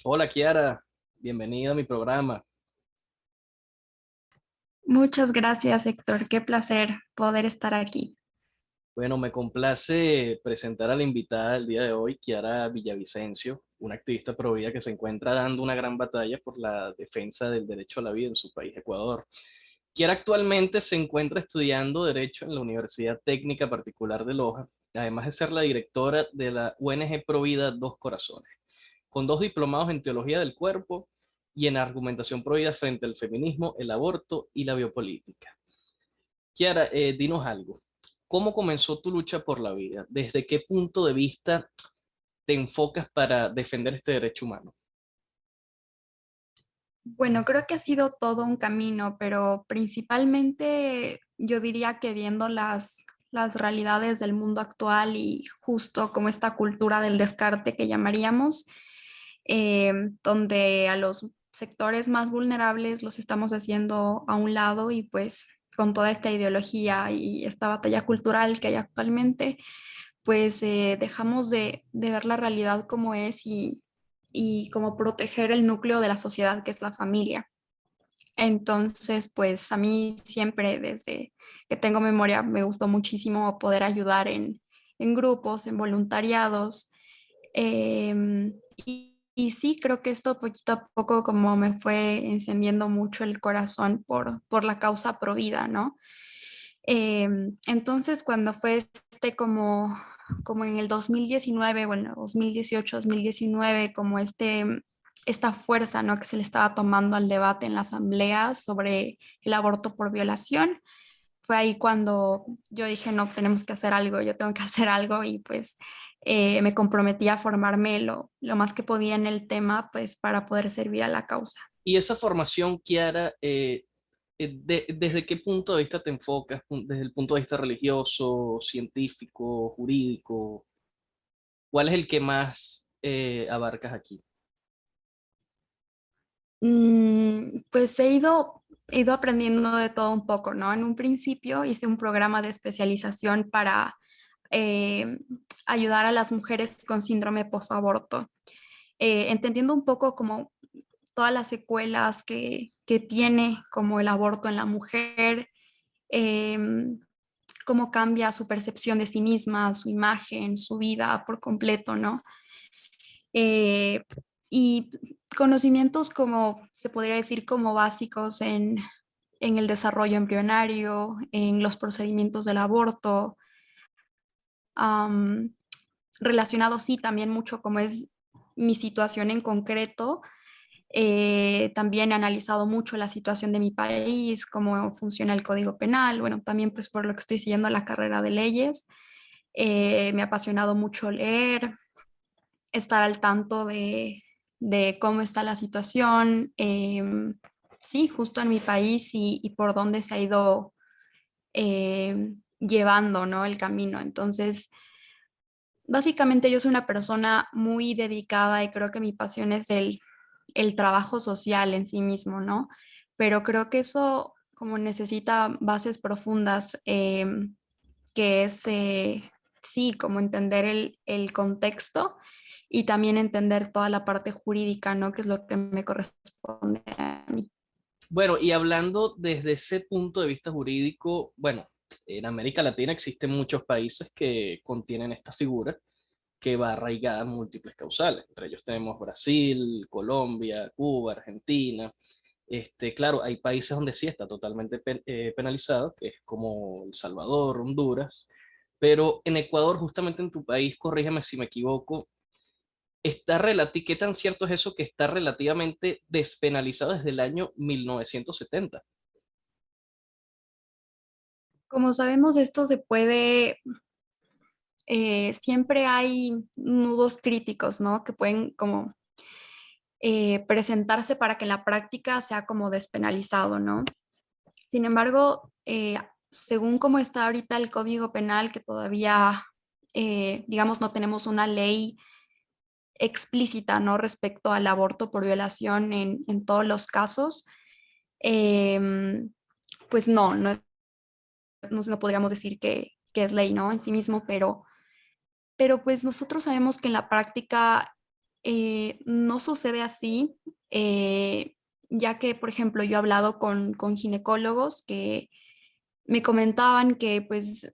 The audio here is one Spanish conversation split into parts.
Hola Kiara, bienvenida a mi programa. Muchas gracias, Héctor. Qué placer poder estar aquí. Bueno, me complace presentar a la invitada del día de hoy, Kiara Villavicencio, una activista pro vida que se encuentra dando una gran batalla por la defensa del derecho a la vida en su país, Ecuador. Kiara actualmente se encuentra estudiando Derecho en la Universidad Técnica Particular de Loja, además de ser la directora de la ONG Provida Dos Corazones, con dos diplomados en Teología del Cuerpo y en Argumentación Provida frente al feminismo, el aborto y la biopolítica. Kiara, dinos algo. ¿Cómo comenzó tu lucha por la vida? ¿Desde qué punto de vista te enfocas para defender este derecho humano? Bueno, creo que ha sido todo un camino, pero principalmente yo diría que viendo las realidades del mundo actual y justo como esta cultura del descarte que llamaríamos, eh, donde a los sectores más vulnerables los estamos haciendo a un lado y pues con toda esta ideología y esta batalla cultural que hay actualmente pues dejamos de ver la realidad como es y como proteger el núcleo de la sociedad que es la familia. Entonces, pues a mí siempre desde que tengo memoria me gustó muchísimo poder ayudar en grupos, en voluntariados. Y sí, creo que esto poquito a poco como me fue encendiendo mucho el corazón por la causa pro vida, ¿no? Entonces, cuando fue como en el 2019, bueno, 2018, 2019, como esta fuerza, ¿no? Que se le estaba tomando al debate en la asamblea sobre el aborto por violación, fue ahí cuando yo dije, no, tenemos que hacer algo, yo tengo que hacer algo y pues me comprometí a formarme lo más que podía en el tema, pues para poder servir a la causa. Y esa formación, Kiara, ¿desde qué punto de vista te enfocas? ¿Desde el punto de vista religioso, científico, jurídico? ¿Cuál es el que más abarcas aquí? Pues he ido aprendiendo de todo un poco, ¿no? En un principio hice un programa de especialización para eh, ayudar a las mujeres con síndrome posaborto, entendiendo un poco como todas las secuelas que tiene como el aborto en la mujer, em, cómo cambia su percepción de sí misma, su imagen, su vida por completo, ¿no? eh, y conocimientos como, se podría decir, como básicos en el desarrollo embrionario, en los procedimientos del aborto, am, relacionado sí también mucho como es mi situación en concreto. También he analizado mucho la situación de mi país, cómo funciona el Código Penal, bueno, también pues por lo que estoy siguiendo la carrera de leyes. Me ha apasionado mucho leer, estar al tanto de cómo está la situación, sí, justo en mi país y por dónde se ha ido llevando, ¿no? El camino. Entonces, básicamente yo soy una persona muy dedicada y creo que mi pasión es el trabajo social en sí mismo, ¿no? Pero creo que eso como necesita bases profundas, que es, sí, como entender el contexto y también entender toda la parte jurídica, ¿no? Que es lo que me corresponde a mí. Bueno, y hablando desde ese punto de vista jurídico, bueno, en América Latina existen muchos países que contienen esta figura que va arraigada en múltiples causales. Entre ellos tenemos Brasil, Colombia, Cuba, Argentina. Claro, hay países donde sí está totalmente penalizado, que es como El Salvador, Honduras, pero en Ecuador, justamente en tu país, corrígeme si me equivoco, ¿qué tan cierto es eso que está relativamente despenalizado desde el año 1970? Como sabemos, esto se puede, siempre hay nudos críticos, ¿no? Que pueden como presentarse para que en la práctica sea como despenalizado, ¿no? Sin embargo, según cómo está ahorita el Código Penal, que todavía, digamos, no tenemos una ley explícita, ¿no? Respecto al aborto por violación en todos los casos, em, pues no podríamos decir que es ley, ¿no? En sí mismo, pero pues nosotros sabemos que en la práctica no sucede así, ya que, por ejemplo, yo he hablado con ginecólogos que me comentaban que pues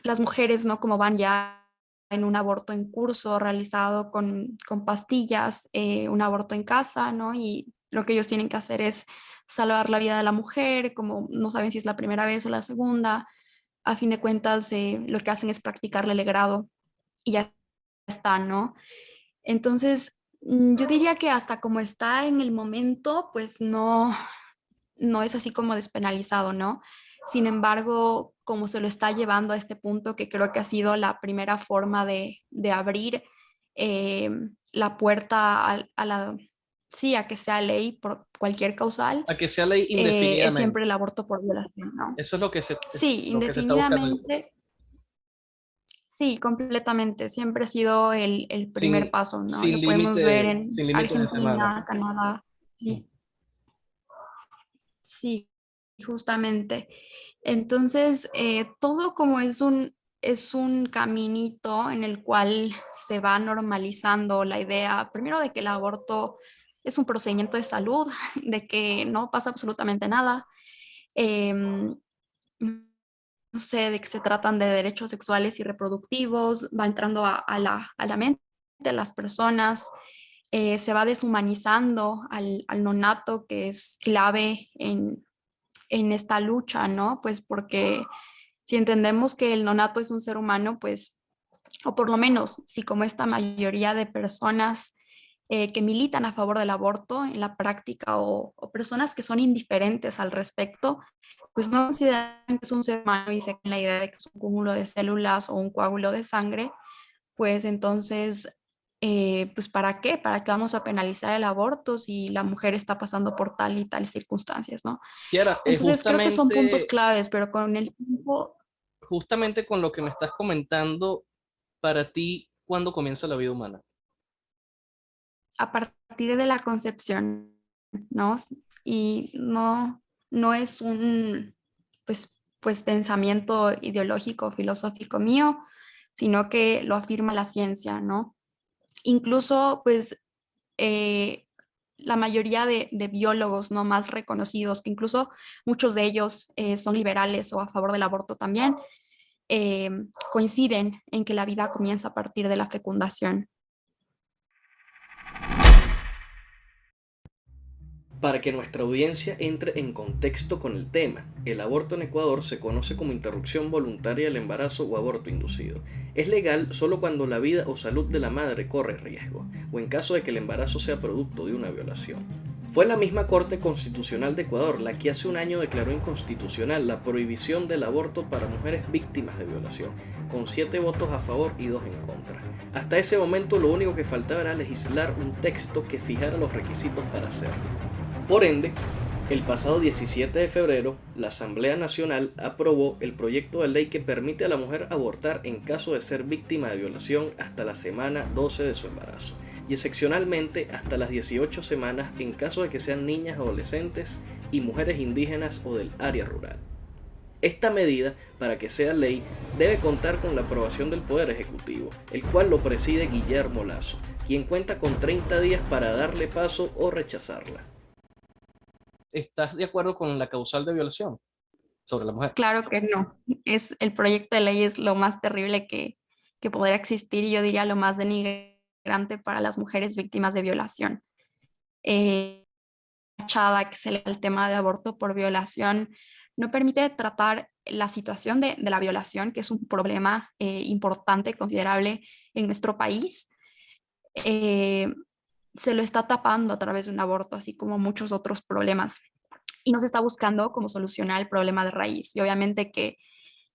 las mujeres, ¿no? Como van ya en un aborto en curso realizado con pastillas, un aborto en casa, ¿no? Y lo que ellos tienen que hacer es salvar la vida de la mujer, como no saben si es la primera vez o la segunda, a fin de cuentas lo que hacen es practicarle el grado y ya está, ¿no? Entonces, yo diría que hasta como está en el momento, pues no es así como despenalizado, ¿no? Sin embargo, como se lo está llevando a este punto, que creo que ha sido la primera forma de abrir eh, la puerta sí, a que sea ley por cualquier causal, A que sea ley es siempre indefinidamente. el aborto por violación, ¿no? Eso es Sí, lo que se está buscando, indefinidamente, sí, completamente. Siempre ha sido el primer sin, paso, ¿no? Lo podemos ver en sin límites de semanas. Argentina, Canadá, sí. Sí, justamente. Entonces, todo como es un caminito en el cual se va normalizando la idea, primero de que el aborto es un procedimiento de salud, de que no pasa absolutamente nada, em, no sé, de que se tratan de derechos sexuales y reproductivos, va entrando a la mente de las personas, se va deshumanizando al nonato, que es clave en esta lucha, ¿no? Pues porque si entendemos que el nonato es un ser humano, pues, o por lo menos si como esta mayoría de personas que militan a favor del aborto en la práctica o personas que son indiferentes al respecto, pues no consideran que es un ser humano y se creen la idea de que es un cúmulo de células o un coágulo de sangre, pues entonces, pues ¿para qué? ¿Para qué vamos a penalizar el aborto si la mujer está pasando por tal y tal circunstancias, ¿no? Kiara, Entonces creo que son puntos claves, pero con el tiempo, justamente con lo que me estás comentando, para ti, ¿cuándo comienza la vida humana? a partir de la concepción, ¿no? Y no es un, pues pensamiento ideológico, filosófico mío, sino que lo afirma la ciencia, ¿no? Incluso, pues, eh, la mayoría de biólogos no más reconocidos, que incluso muchos de ellos son liberales o a favor del aborto también, eh, coinciden en que la vida comienza a partir de la fecundación. Para que nuestra audiencia entre en contexto con el tema, el aborto en Ecuador se conoce como interrupción voluntaria del embarazo o aborto inducido. Es legal solo cuando la vida o salud de la madre corre riesgo, o en caso de que el embarazo sea producto de una violación. Fue la misma Corte Constitucional de Ecuador la que hace un año declaró inconstitucional la prohibición del aborto para mujeres víctimas de violación, con 7 votos a favor y 2 en contra. Hasta ese momento lo único que faltaba era legislar un texto que fijara los requisitos para hacerlo. Por ende, el pasado 17 de febrero, la Asamblea Nacional aprobó el proyecto de ley que permite a la mujer abortar en caso de ser víctima de violación hasta la semana 12 de su embarazo, y excepcionalmente hasta las 18 semanas en caso de que sean niñas, adolescentes y mujeres indígenas o del área rural. Esta medida, para que sea ley, debe contar con la aprobación del Poder Ejecutivo, el cual lo preside Guillermo Lasso, quien cuenta con 30 días para darle paso o rechazarla. ¿Estás de acuerdo con la causal de violación sobre la mujer? Claro que no. El proyecto de ley es lo más terrible que podría existir y yo diría lo más denigrante para las mujeres víctimas de violación. Fachada que se le da el tema de aborto por violación no permite tratar la situación de la violación, que es un problema importante, considerable en nuestro país. Eh, Se lo está tapando a través de un aborto, así como muchos otros problemas. Y no se está buscando cómo solucionar el problema de raíz. Y obviamente que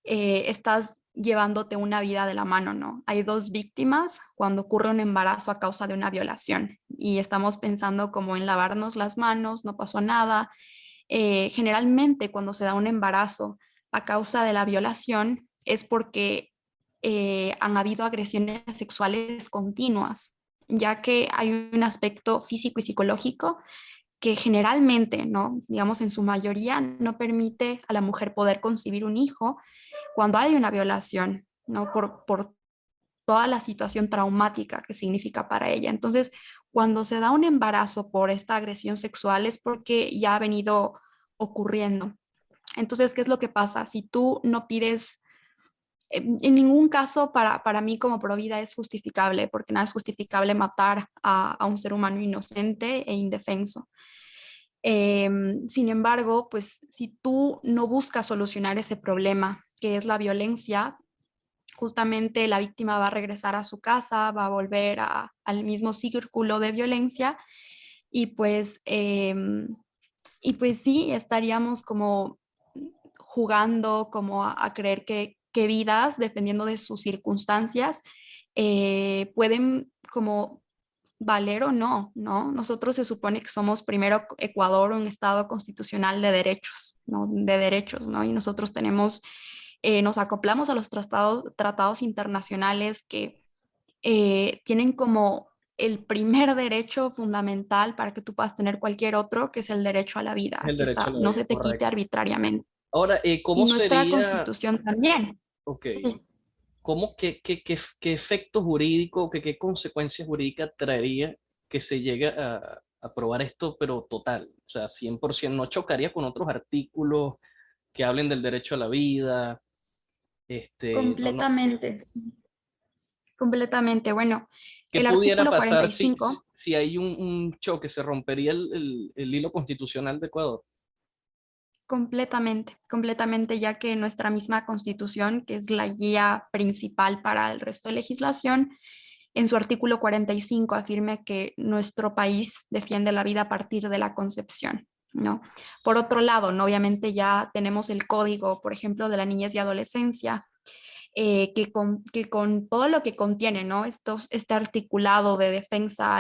estás llevándote una vida de la mano, ¿no? Hay dos víctimas cuando ocurre un embarazo a causa de una violación y estamos pensando como en lavarnos las manos, no pasó nada. Generalmente cuando se da un embarazo a causa de la violación es porque han habido agresiones sexuales continuas, ya que hay un aspecto físico y psicológico que generalmente, ¿no? Digamos en su mayoría, no permite a la mujer poder concebir un hijo cuando hay una violación, ¿no? Por toda la situación traumática que significa para ella. Entonces, cuando se da un embarazo por esta agresión sexual es porque ya ha venido ocurriendo. Entonces, ¿qué es lo que pasa? Si tú no pides, en ningún caso para mí como provida es justificable, porque nada es justificable matar a un ser humano inocente e indefenso. Sin embargo, pues si tú no buscas solucionar ese problema, que es la violencia, justamente la víctima va a regresar a su casa, va a volver al mismo círculo de violencia y pues sí, estaríamos como jugando como a creer que vidas, dependiendo de sus circunstancias, pueden como valer o no, ¿no? Nosotros se supone que somos primero Ecuador, un estado constitucional de derechos, ¿no? De derechos, ¿no? Y nosotros tenemos, nos acoplamos a los tratados internacionales que tienen como el primer derecho fundamental para que tú puedas tener cualquier otro, que es el derecho a la vida, El que derecho a está, la no vida, se te quite correcto. arbitrariamente. Ahora, Y ¿cómo nuestra sería, constitución también. ok, Sí. qué efecto jurídico, qué consecuencias jurídicas traería que se llegue a aprobar esto, pero total? O sea, 100%, no chocaría con otros artículos que hablen del derecho a la vida, no, no. Completamente, sí, completamente. Bueno, ¿Qué el pudiera artículo pasar cuarenta y si, cinco si hay un choque? ¿Se rompería el hilo constitucional de Ecuador? completamente, completamente, ya que nuestra misma constitución, que es la guía principal para el resto de legislación, en su artículo 45 afirma que nuestro país defiende la vida a partir de la concepción, ¿no? Por otro lado, ¿no? Obviamente ya tenemos el código, por ejemplo, de la niñez y adolescencia, que con todo lo que contiene, ¿no? Este articulado de defensa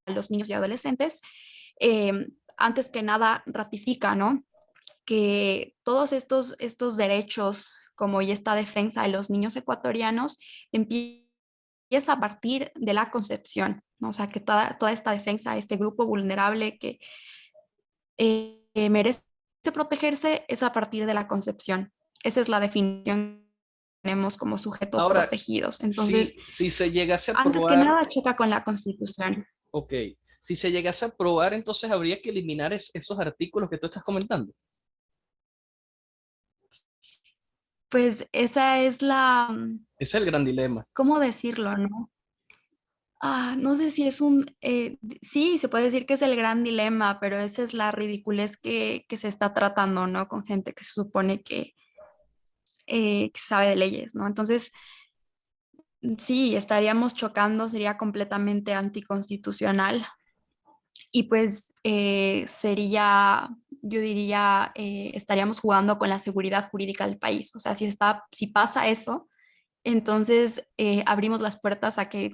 a los niños y adolescentes, antes que nada ratifica, ¿no? Que todos estos derechos, como y esta defensa de los niños ecuatorianos, empieza a partir de la concepción, ¿no? O sea, que toda esta defensa a este grupo vulnerable que merece protegerse es a partir de la concepción. Esa es la definición que tenemos como sujetos Ahora, protegidos. Entonces, si se llegase a antes que aprobar, nada, choca con la Constitución. ok, si se llegase a aprobar, entonces habría que eliminar esos artículos que tú estás comentando. Pues esa es Ese es el gran dilema. ¿cómo decirlo, no? No sé si es sí, se puede decir que es el gran dilema, pero esa es la ridiculez que se está tratando, ¿no? Con gente que se supone que sabe de leyes, ¿no? Entonces, sí, estaríamos chocando, sería completamente anticonstitucional y pues yo diría, estaríamos jugando con la seguridad jurídica del país. O sea, si pasa eso, entonces abrimos las puertas a que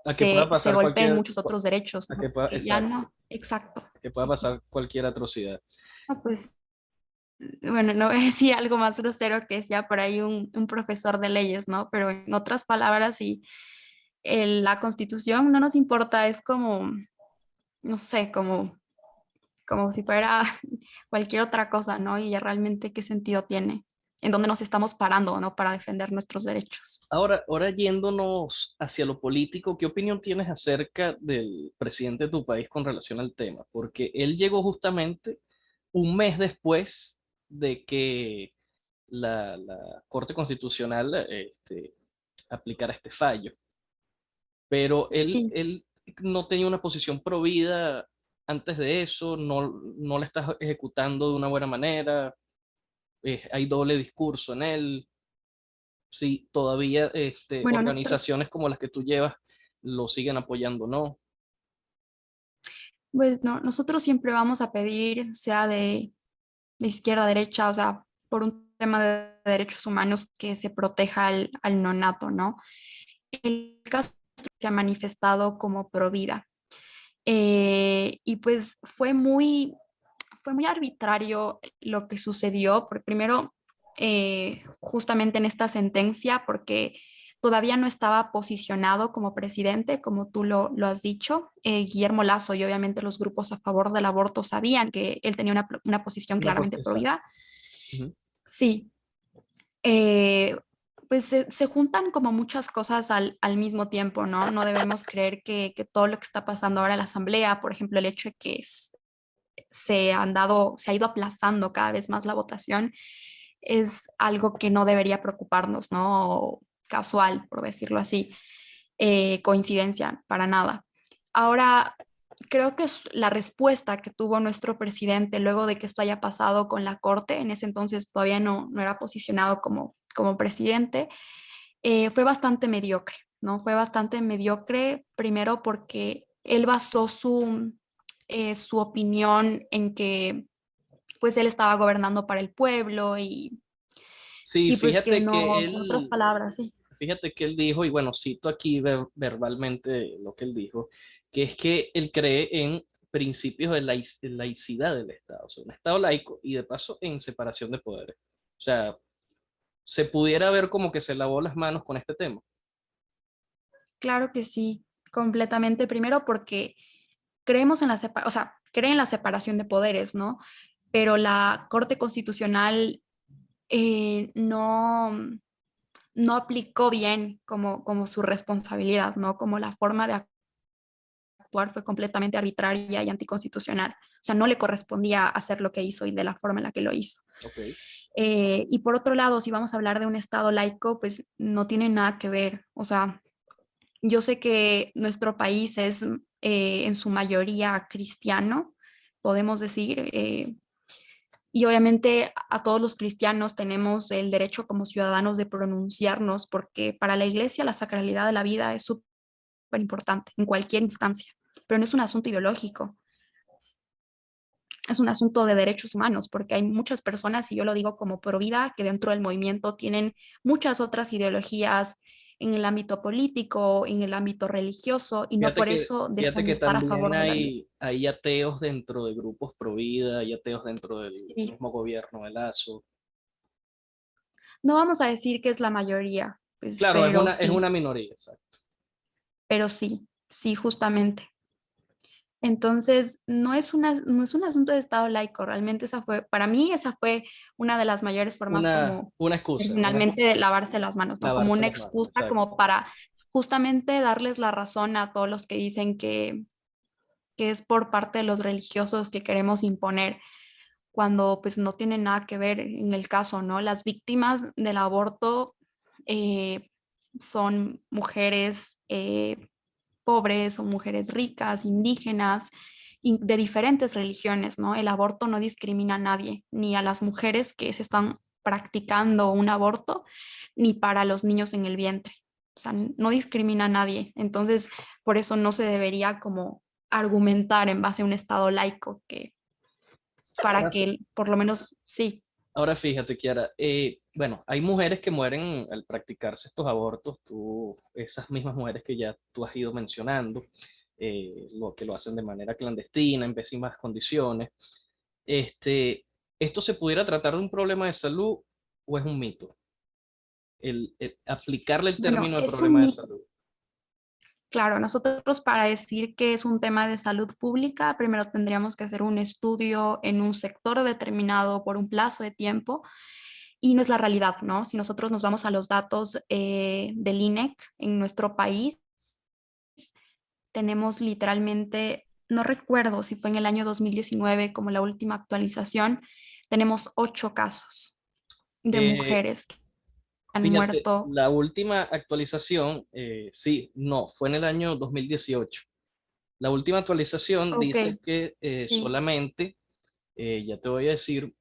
A que pueda se pasar golpeen cualquier, muchos otros derechos, a ¿no? que pueda, Que ya exacto, no, exacto. que pueda pasar cualquier atrocidad. No, pues, bueno, no voy a decir algo más grosero que decía por ahí un profesor de leyes, ¿no? Pero en otras palabras, si la Constitución no nos importa, es como, no sé, como si fuera cualquier otra cosa, ¿no? Y ya realmente qué sentido tiene, en dónde nos estamos parando, ¿no? Para defender nuestros derechos. Ahora yéndonos hacia lo político, ¿qué opinión tienes acerca del presidente de tu país con relación al tema? Porque él llegó justamente un mes después de que la Corte Constitucional aplicara este fallo. Pero Sí. él no tenía una posición provida antes de eso, no la está ejecutando de una buena manera, hay doble discurso en él. Sí, todavía Bueno, organizaciones como las que tú llevas lo siguen apoyando, ¿no? pues no, nosotros siempre vamos a pedir, sea de izquierda a derecha, o sea, por un tema de derechos humanos que se proteja al nonato, ¿no? El caso se ha manifestado como pro vida. Y pues fue muy arbitrario lo que sucedió, porque primero, justamente en esta sentencia, porque todavía no estaba posicionado como presidente, como tú lo has dicho. Guillermo Lasso y obviamente los grupos a favor del aborto sabían que él tenía una posición Una claramente pro exacto. vida. Ujú. Sí, eh, pues se juntan como muchas cosas al mismo tiempo, ¿no? No debemos creer que todo lo que está pasando ahora en la Asamblea, por ejemplo, el hecho de que se ha ido aplazando cada vez más la votación, es algo que no debería preocuparnos, ¿no? O casual, por decirlo así, coincidencia, para nada. Ahora, creo que la respuesta que tuvo nuestro presidente luego de que esto haya pasado con la Corte, en ese entonces todavía no era posicionado como presidente, fue bastante mediocre, ¿no? Fue bastante mediocre, primero porque él basó su opinión en que pues él estaba gobernando para el pueblo Sí, y pues que no, en otras palabras, sí. fíjate que él dijo, y bueno, cito aquí verbalmente lo que él dijo, que es que él cree en principios de laicidad del Estado, o sea, un Estado laico y de paso en separación de poderes. O sea, se pudiera ver como que se lavó las manos con este tema. Claro que sí, completamente. Primero porque creemos en o sea, cree en la separación de poderes, ¿no? Pero la Corte Constitucional no aplicó bien como su responsabilidad, ¿no? Como la forma de actuar fue completamente arbitraria y anticonstitucional. O sea, no le correspondía hacer lo que hizo y de la forma en la que lo hizo. Okay. Y por otro lado, si vamos a hablar de un Estado laico, pues no tiene nada que ver. O sea, yo sé que nuestro país es en su mayoría cristiano, podemos decir, y obviamente a todos los cristianos tenemos el derecho como ciudadanos de pronunciarnos, porque para la iglesia la sacralidad de la vida es súper importante en cualquier instancia, pero no es un asunto ideológico, es un asunto de derechos humanos, porque hay muchas personas, y yo lo digo como pro vida, que dentro del movimiento tienen muchas otras ideologías en el ámbito político, en el ámbito religioso, y no por eso Fíjate dejan de que estar a también favor de la vida. hay ateos dentro de grupos pro vida, hay ateos dentro del Sí, mismo gobierno de Lazo. no vamos a decir que es la mayoría, pues, Claro, es una minoría, exacto. pero sí, sí, justamente. Entonces, no es un asunto de Estado laico, realmente para mí esa fue una de las mayores formas como Una excusa, personalmente de lavarse las manos, ¿no? Como lavarse una las manos, excusa exacto. como para justamente darles la razón a todos los que dicen que es por parte de los religiosos que queremos imponer, cuando pues no tiene nada que ver en el caso, ¿no? Las víctimas del aborto eh, son mujeres pobres o mujeres ricas, indígenas, de diferentes religiones, ¿no? El aborto no discrimina a nadie, ni a las mujeres que se están practicando un aborto, ni para los niños en el vientre. O sea, no discrimina a nadie. Entonces, por eso no se debería como argumentar en base a un estado laico que para Ahora, que por lo menos sí, ahora fíjate, Kiara, bueno, hay mujeres que mueren al practicarse estos abortos, esas mismas mujeres que ya tú has ido mencionando, lo que lo hacen de manera clandestina, en pésimas condiciones. Este, ¿Esto se pudiera tratar de un problema de salud o es un mito? Aplicarle el bueno, término de es un problema de mito. salud. Claro, nosotros para decir que es un tema de salud pública, primero tendríamos que hacer un estudio en un sector determinado por un plazo de tiempo y no es la realidad, ¿no? Si nosotros nos vamos a los datos del INEC en nuestro país, tenemos literalmente, no recuerdo si fue en el año 2019 como la última actualización, tenemos 8 casos de Eh, mujeres que han Fíjate, muerto. la última actualización, sí, no, fue en el año 2018. La última actualización Ok, dice que sí, solamente, ya te voy a decir,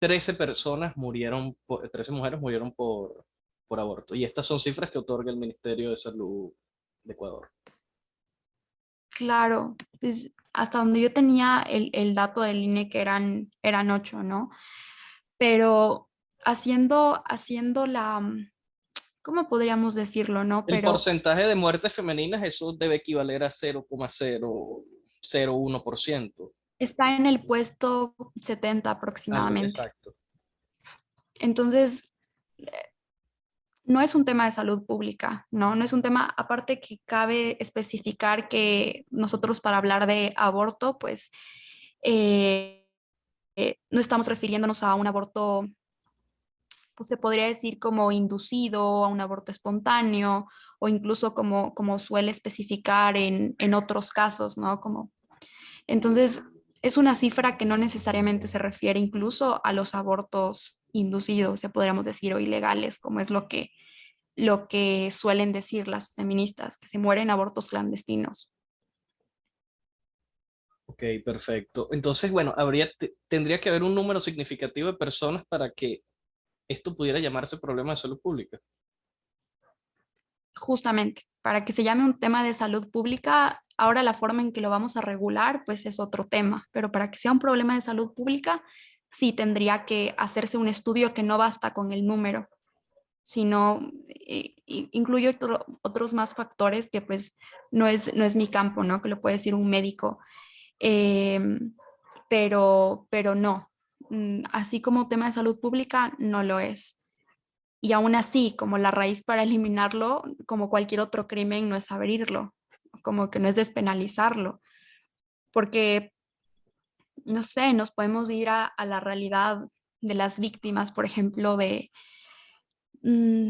13 personas murieron, 13 mujeres murieron por aborto. Y estas son cifras que otorga el Ministerio de Salud de Ecuador. claro. Pues hasta donde yo tenía el dato del INE que eran 8, ¿no? Pero haciendo ¿cómo podríamos decirlo, no? El Pero porcentaje de muertes femeninas, eso debe equivaler a 0,001%. está en el puesto 70 Algo, aproximadamente. exacto. Entonces, no es un tema de salud pública, ¿no? No es un tema, aparte que cabe especificar que nosotros para hablar de aborto, pues no estamos refiriéndonos a un aborto pues, se podría decir como inducido a un aborto espontáneo o incluso como suele especificar en otros casos, ¿no? Entonces, es una cifra que no necesariamente se refiere incluso a los abortos inducidos, ya podríamos decir, o ilegales, como es lo que suelen decir las feministas, que se mueren abortos clandestinos. Ok, perfecto. Entonces, bueno, tendría que haber un número significativo de personas para que esto pudiera llamarse problema de salud pública. Justamente, para que se llame un tema de salud pública, ahora la forma en que lo vamos a regular, pues es otro tema, pero para que sea un problema de salud pública, sí tendría que hacerse un estudio que no basta con el número, sino incluye otros más factores que pues no es mi campo, ¿no? Que lo puede decir un médico, em, pero no. Así como tema de salud pública, no lo es. Y aún así, como la raíz para eliminarlo, como cualquier otro crimen, no es abrirlo, como que no es despenalizarlo, porque, no sé, nos podemos ir a la realidad de las víctimas, por ejemplo, de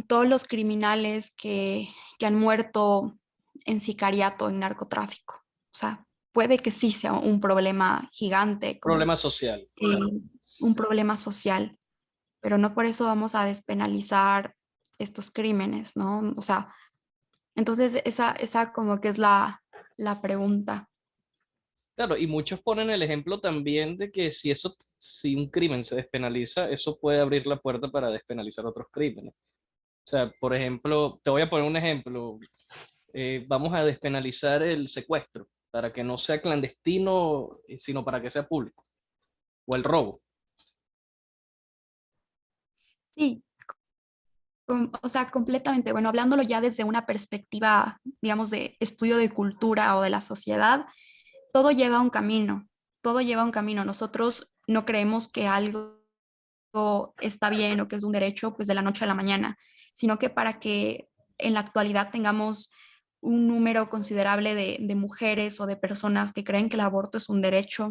todos los criminales que han muerto en sicariato, en narcotráfico. O sea, puede que sí sea un problema gigante, como Problema social. un problema social, pero no por eso vamos a despenalizar estos crímenes, ¿no? O sea, entonces esa como que es la pregunta. Claro, y muchos ponen el ejemplo también de que si un crimen se despenaliza, eso puede abrir la puerta para despenalizar otros crímenes. O sea, por ejemplo, te voy a poner un ejemplo. Vamos a despenalizar el secuestro para que no sea clandestino, sino para que sea público. O el robo. Sí, o sea, completamente. Bueno, hablándolo ya desde una perspectiva, digamos, de estudio de cultura o de la sociedad, todo lleva un camino, todo lleva un camino. Nosotros no creemos que algo está bien o que es un derecho pues de la noche a la mañana, sino que para que en la actualidad tengamos un número considerable de mujeres o de personas que creen que el aborto es un derecho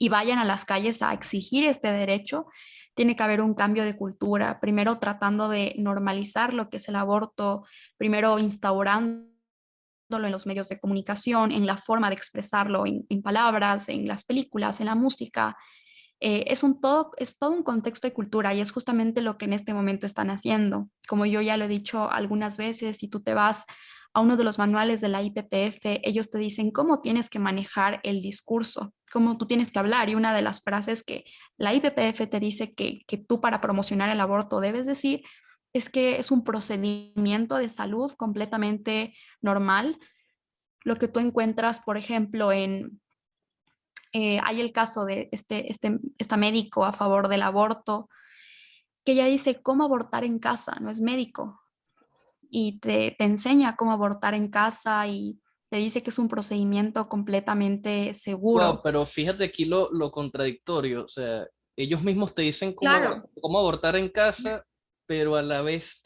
y vayan a las calles a exigir este derecho, tiene que haber un cambio de cultura, primero tratando de normalizar lo que es el aborto, primero instaurándolo en los medios de comunicación, en la forma de expresarlo, en palabras, en las películas, en la música. Es todo un contexto de cultura y es justamente lo que en este momento están haciendo. Como yo ya lo he dicho algunas veces, si tú te vas a uno de los manuales de la IPPF, ellos te dicen cómo tienes que manejar el discurso, cómo tú tienes que hablar. Y una de las frases que la IPPF te dice que tú para promocionar el aborto debes decir es que es un procedimiento de salud completamente normal. Lo que tú encuentras, por ejemplo, hay el caso de esta médico a favor del aborto, que ella dice cómo abortar en casa, no es médico, y te enseña cómo abortar en casa y te dice que es un procedimiento completamente Wow, seguro. pero fíjate aquí lo contradictorio. O sea, ellos mismos te dicen Claro, cómo abortar en casa, pero a la vez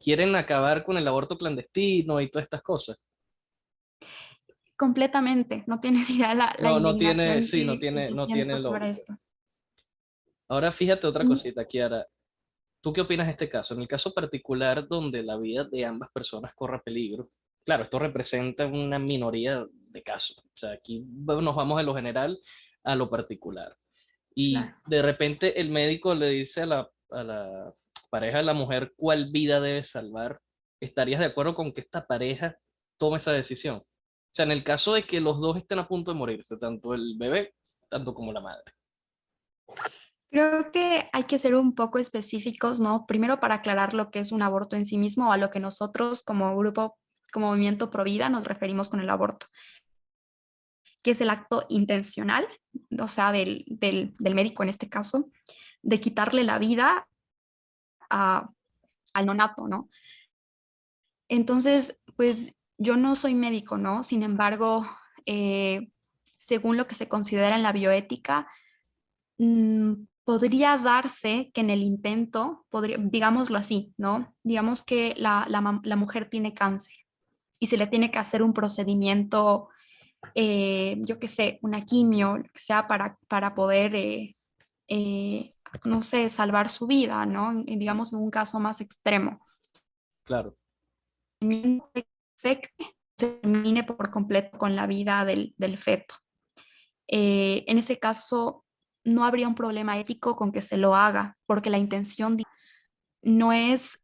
quieren acabar con el aborto clandestino y todas estas cosas. completamente. No tienes idea la No, no tiene, indignación sí, que yo no siento tiene sobre lógica. esto. Ahora fíjate otra Mm, cosita, Kiara. ¿Tú qué opinas de este caso? En el caso particular donde la vida de ambas personas corre peligro, claro, esto representa una minoría de casos. O sea, aquí nos vamos de lo general a lo particular. Y claro. de repente el médico le dice a la pareja de la mujer cuál vida debe salvar. ¿Estarías de acuerdo con que esta pareja tome esa decisión? O sea, en el caso de que los dos estén a punto de morirse, tanto el bebé, tanto como la madre. Creo que hay que ser un poco específicos, ¿no? Primero para aclarar lo que es un aborto en sí mismo o a lo que nosotros como grupo, como movimiento pro vida nos referimos con el aborto, que es el acto intencional, o sea, del médico en este caso, de quitarle la vida a- al nonato, ¿no? Entonces, pues yo no soy médico, ¿no? Sin embargo, eh, según lo que se considera en la bioética, podría darse que en el intento, digámoslo así, ¿no? Digamos que la mujer tiene cáncer y se le tiene que hacer un procedimiento, yo qué sé, una quimio, lo que sea, para poder no sé, salvar su vida, ¿no? Digamos, en un caso más extremo. Claro. Afecte, termine por completo con la vida del feto. En ese caso, no habría un problema ético con que se lo haga, porque la intención no es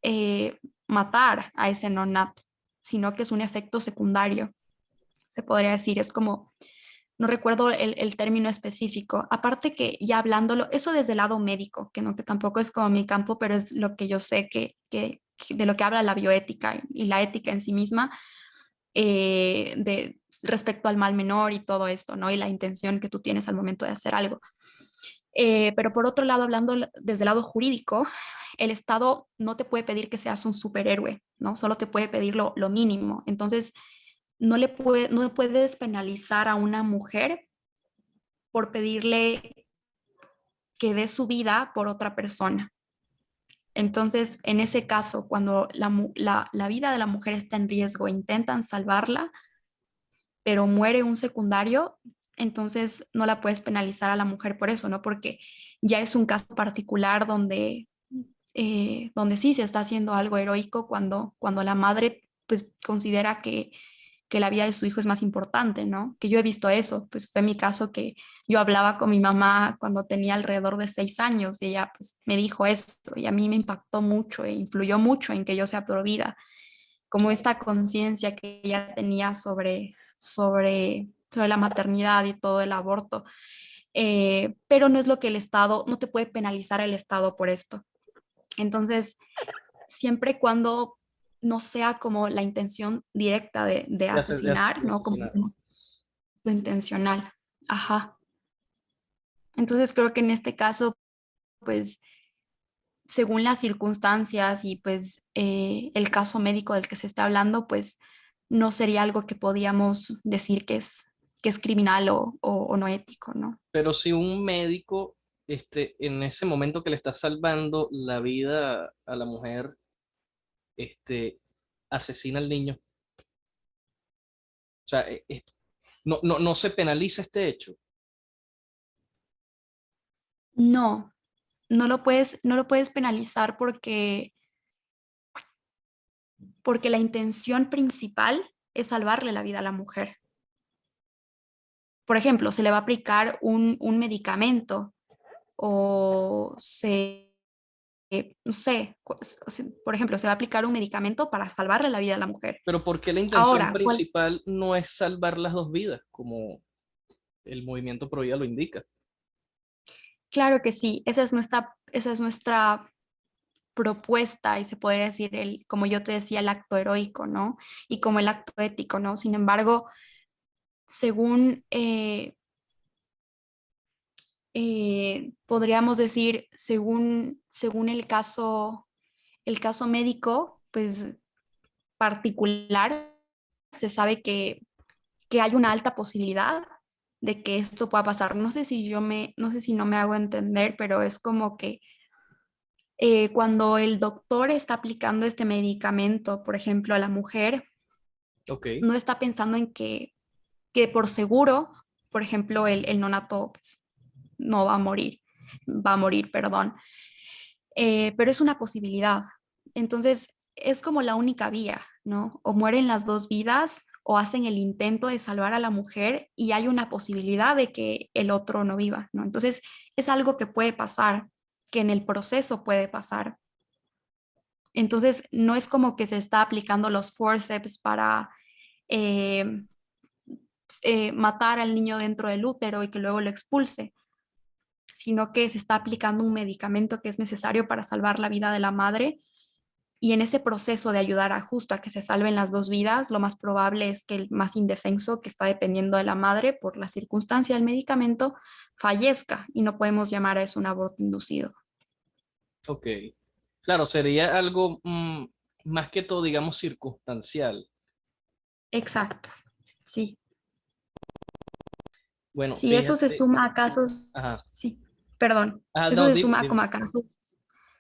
matar a ese neonato, sino que es un efecto secundario, se podría decir. Es como, no recuerdo el término específico. Aparte que ya hablándolo, eso desde el lado médico, que, no, que tampoco es como mi campo, pero es lo que yo sé que de lo que habla la bioética y la ética en sí misma, respecto al mal menor y todo esto, ¿no? Y la intención que tú tienes al momento de hacer algo. Pero por otro lado, hablando desde el lado jurídico, el Estado no te puede pedir que seas un superhéroe, ¿no? Solo te puede pedir lo mínimo. Entonces, no puedes penalizar a una mujer por pedirle que dé su vida por otra persona. Entonces, en ese caso, cuando la vida de la mujer está en riesgo, intentan salvarla, pero muere un secundario, entonces no la puedes penalizar a la mujer por eso, ¿no? Porque ya es un caso particular donde sí se está haciendo algo heroico cuando la madre pues considera que la vida de su hijo es más importante, ¿no? Que yo he visto eso, pues fue mi caso que yo hablaba con mi mamá cuando tenía alrededor de 6 años y ella pues me dijo esto y a mí me impactó mucho e influyó mucho en que yo sea pro vida, como esta conciencia que ella tenía sobre la maternidad y todo el aborto. Pero no es lo que el Estado, no te puede penalizar el Estado por esto. Entonces, siempre y cuando no sea como la intención directa de asesinar, De ¿no? Como asesinar. lo intencional. Ajá. Entonces creo que en este caso, pues, según las circunstancias y pues el caso médico del que se está hablando, pues no sería algo que podíamos decir que es criminal o no ético, ¿no? Pero si un médico, en ese momento que le está salvando la vida a la mujer, este, asesina al niño, o sea, no se penaliza este hecho. No, no lo puedes penalizar porque la intención principal es salvarle la vida a la mujer. Por ejemplo, se le va a aplicar un medicamento o no sé, por ejemplo, se va a aplicar un medicamento para salvarle la vida a la mujer. Pero ¿por qué la intención Ahora, principal no es salvar las dos vidas, como el movimiento pro vida lo indica? claro que sí, esa es nuestra propuesta y se podría decir, como yo te decía, el acto heroico, ¿no? Y como el acto ético, ¿no? Sin embargo, según podríamos decir, según el caso médico, pues particular, se sabe que hay una alta posibilidad de que esto pueda pasar. No sé si no me hago entender, pero es como que cuando el doctor está aplicando este medicamento, por ejemplo, a la mujer, Ok, no está pensando en que por seguro, por ejemplo, el neonato pues, no va a morir, perdón. Pero es una posibilidad. Entonces, es como la única vía, ¿no? O mueren las dos vidas o hacen el intento de salvar a la mujer y hay una posibilidad de que el otro no viva, ¿no? Entonces, es algo que puede pasar, que en el proceso puede pasar. Entonces, no es como que se está aplicando los forceps para eh, matar al niño dentro del útero y que luego lo expulse, sino que se está aplicando un medicamento que es necesario para salvar la vida de la madre. Y en ese proceso de ayudar a justo a que se salven las dos vidas, lo más probable es que el más indefenso, que está dependiendo de la madre por la circunstancia del medicamento, fallezca y no podemos llamar a eso un aborto inducido. ok. Claro, sería algo más que todo, digamos, circunstancial. Exacto, sí. Bueno, Si eso se fíjate. suma a casos, Ajá. sí, perdón, eso No, se dime, suma como dime. a casos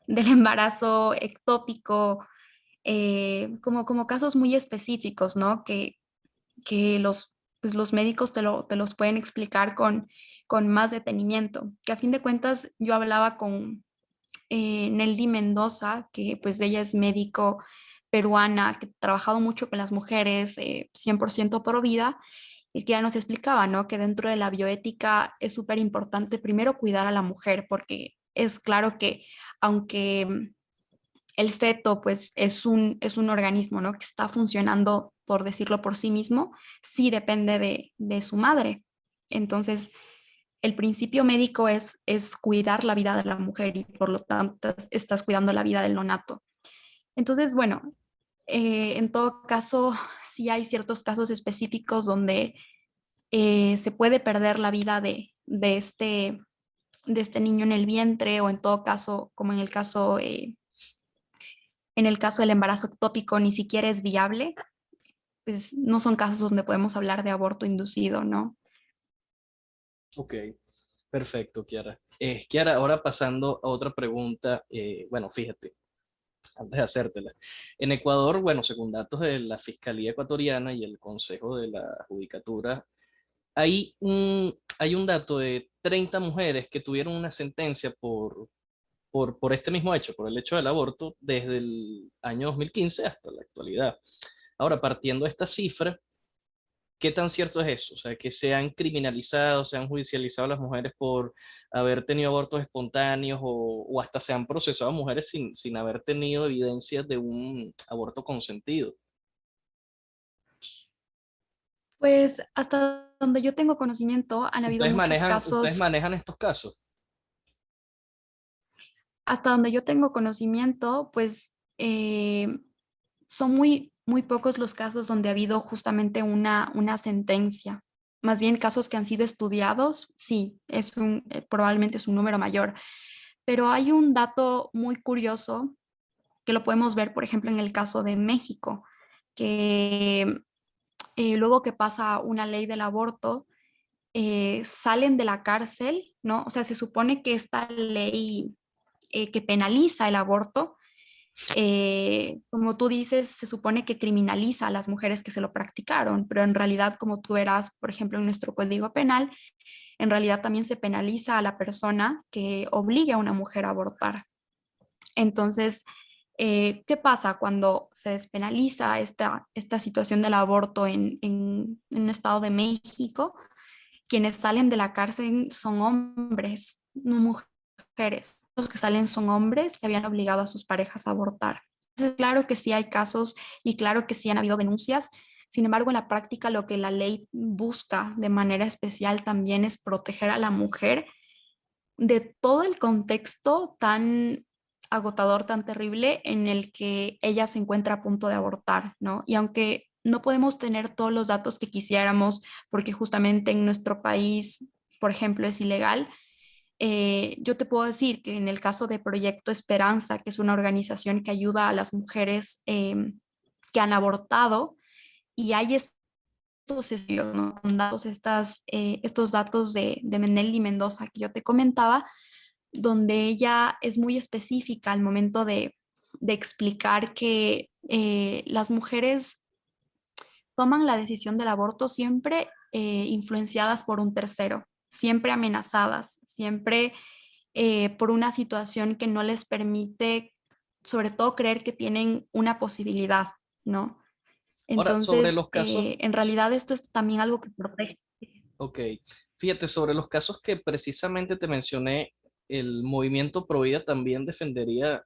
del embarazo ectópico, como casos muy específicos, ¿no? Que pues los médicos te los pueden explicar con más detenimiento, que a fin de cuentas yo hablaba con Neldy Mendoza, que pues ella es médico peruana, que ha trabajado mucho con las mujeres, 100% pro vida, y que ya nos explicaba, ¿no? Que dentro de la bioética es súper importante primero cuidar a la mujer, porque es claro que aunque el feto pues es un organismo, ¿no? Que está funcionando, por decirlo por sí mismo, sí depende de su madre. Entonces, el principio médico es cuidar la vida de la mujer y por lo tanto estás cuidando la vida del neonato. Entonces, bueno, en todo caso, sí hay ciertos casos específicos donde se puede perder la vida de este niño en el vientre o en todo caso, como en el caso del embarazo ectópico, ni siquiera es viable, pues no son casos donde podemos hablar de aborto inducido, ¿no? Ok, perfecto, Kiara. Kiara, ahora pasando a otra pregunta, bueno, fíjate, antes de hacértela. En Ecuador, bueno, según datos de la Fiscalía Ecuatoriana y el Consejo de la Judicatura, hay un dato de 30 mujeres que tuvieron una sentencia por este mismo hecho, por el hecho del aborto, desde el año 2015 hasta la actualidad. Ahora, partiendo de esta cifra, ¿qué tan cierto es eso? O sea, que se han criminalizado, se han judicializado a las mujeres por haber tenido abortos espontáneos o hasta se han procesado a mujeres sin haber tenido evidencias de un aborto consentido. Pues hasta donde yo tengo conocimiento, han habido muchos Ustedes casos. manejan estos casos? Hasta donde yo tengo conocimiento, pues son muy pocos los casos donde ha habido justamente una sentencia. Más bien casos que han sido estudiados, sí, probablemente es un número mayor. Pero hay un dato muy curioso que lo podemos ver, por ejemplo, en el caso de México, que luego que pasa una ley del aborto, salen de la cárcel, ¿no? O sea, se supone que esta ley que penaliza el aborto, como tú dices, se supone que criminaliza a las mujeres que se lo practicaron, pero en realidad, como tú verás, por ejemplo, en nuestro Código Penal, en realidad también se penaliza a la persona que obligue a una mujer a abortar. Entonces, ¿qué pasa cuando se despenaliza esta situación del aborto en un estado de México? Quienes salen de la cárcel son hombres, no mujeres. Los que salen son hombres que habían obligado a sus parejas a abortar. Entonces, claro que sí hay casos y claro que sí han habido denuncias. Sin embargo, en la práctica lo que la ley busca de manera especial también es proteger a la mujer de todo el contexto tan agotador, tan terrible en el que ella se encuentra a punto de abortar, ¿no? Y aunque no podemos tener todos los datos que quisiéramos, porque justamente en nuestro país, por ejemplo, es ilegal, yo te puedo decir que en el caso de Proyecto Esperanza, que es una organización que ayuda a las mujeres que han abortado, y hay estos estudios, ¿no? Con datos, estos datos de Nelly Mendoza que yo te comentaba, donde ella es muy específica al momento de explicar que las mujeres toman la decisión del aborto siempre influenciadas por un tercero, siempre amenazadas, siempre por una situación que no les permite, sobre todo, creer que tienen una posibilidad, ¿no? Ahora, sobre Entonces, los casos, en realidad esto es también algo que protege. ok, fíjate, sobre los casos que precisamente te mencioné, el movimiento Provida también defendería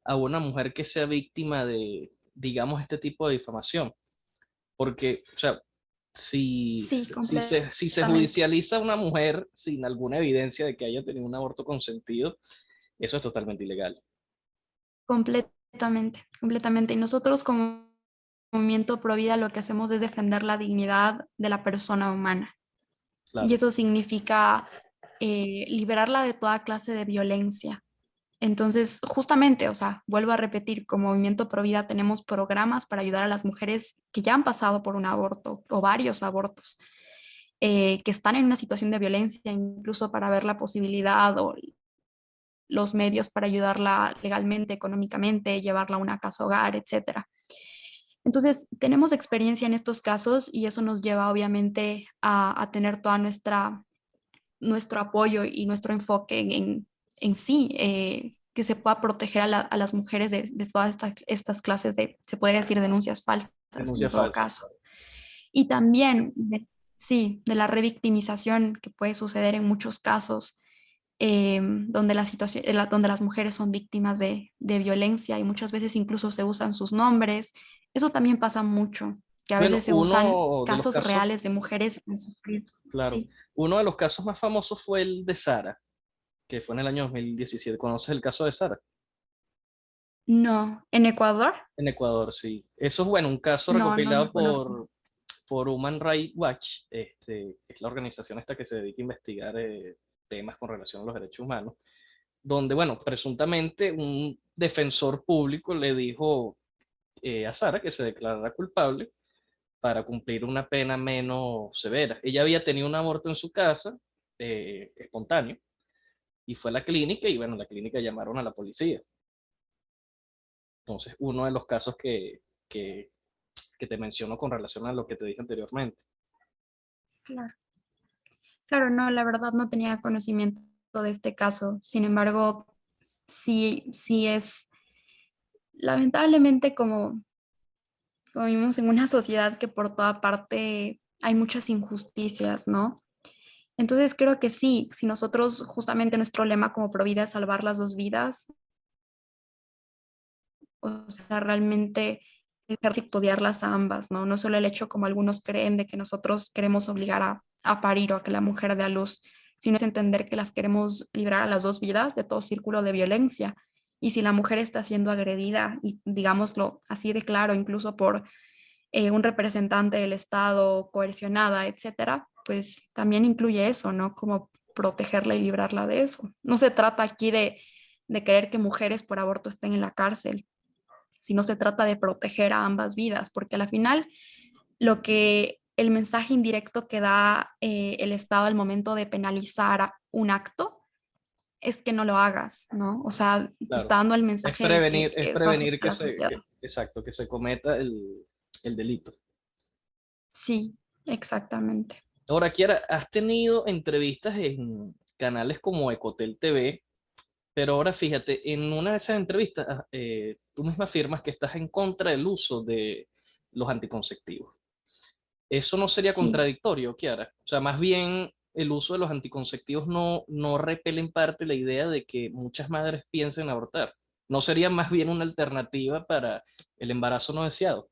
a una mujer que sea víctima de, digamos, este tipo de difamación. Porque, o sea, Sí, si se completamente. judicializa a una mujer sin alguna evidencia de que haya tenido un aborto consentido, eso es totalmente ilegal. Completamente, completamente. Y nosotros como Movimiento Pro Vida lo que hacemos es defender la dignidad de la persona humana. Y Claro. eso significa liberarla de toda clase de violencia. Entonces, justamente, o sea, vuelvo a repetir, como Movimiento Pro Vida tenemos programas para ayudar a las mujeres que ya han pasado por un aborto o varios abortos, que están en una situación de violencia, incluso para ver la posibilidad o los medios para ayudarla legalmente, económicamente, llevarla a una casa hogar, etcétera. Entonces, tenemos experiencia en estos casos y eso nos lleva obviamente a tener toda nuestro apoyo y nuestro enfoque en sí, que se pueda proteger a las mujeres de todas estas clases de, se podría decir, denuncias falsas Denuncia en todo falsa. caso. Y también, sí, de la revictimización que puede suceder en muchos casos, donde, la situación, donde las mujeres son víctimas de violencia y muchas veces incluso se usan sus nombres. Eso también pasa mucho, que a Bueno, veces se usan uno de los casos casos, reales de mujeres que han sufrido. claro, Sí. uno de los casos más famosos fue el de Sara, que fue en el año 2017. ¿Conoces el caso de Sara? No, en Ecuador, En Ecuador, sí. Eso es, bueno, un caso no, no recopilado lo conozco. por Human Rights Watch, que es la organización esta que se dedica a investigar temas con relación a los derechos humanos, donde, bueno, presuntamente un defensor público le dijo a Sara que se declarara culpable para cumplir una pena menos severa. Ella había tenido un aborto en su casa, espontáneo, y fue a la clínica y, bueno, en la clínica llamaron a la policía. Entonces, uno de los casos que te menciono con relación a lo que te dije anteriormente. Claro. Claro, no, la verdad no tenía conocimiento de este caso. Sin embargo, sí es lamentablemente como vivimos en una sociedad que por toda parte hay muchas injusticias, ¿no? Entonces creo que sí, si nosotros justamente nuestro lema como Provida es salvar las dos vidas, o sea, realmente estudiarlas a ambas, ¿no? No solo el hecho como algunos creen de que nosotros queremos obligar a parir o a que la mujer dé a luz, sino es entender que las queremos librar a las dos vidas de todo círculo de violencia. Y si la mujer está siendo agredida, y digámoslo así de claro, incluso por un representante del Estado, coercionada, etcétera, pues también incluye eso, ¿no? Como protegerla y librarla de eso. No se trata aquí de querer que mujeres por aborto estén en la cárcel, sino se trata de proteger a ambas vidas, porque al final lo que el mensaje indirecto que da el Estado al momento de penalizar un acto es que no lo hagas, ¿no? O sea, te Claro. está dando el mensaje de que Es eso prevenir afecta a la sociedad. exacto, que se cometa el delito. Sí, exactamente. Ahora, Kiara, has tenido entrevistas en canales como Ecotel TV, pero ahora fíjate, en una de esas entrevistas, tú misma afirmas que estás en contra del uso de los anticonceptivos. ¿Eso no sería Sí. contradictorio, Kiara? O sea, más bien el uso de los anticonceptivos no repele en parte la idea de que muchas madres piensen abortar. ¿No sería más bien una alternativa para el embarazo no deseado?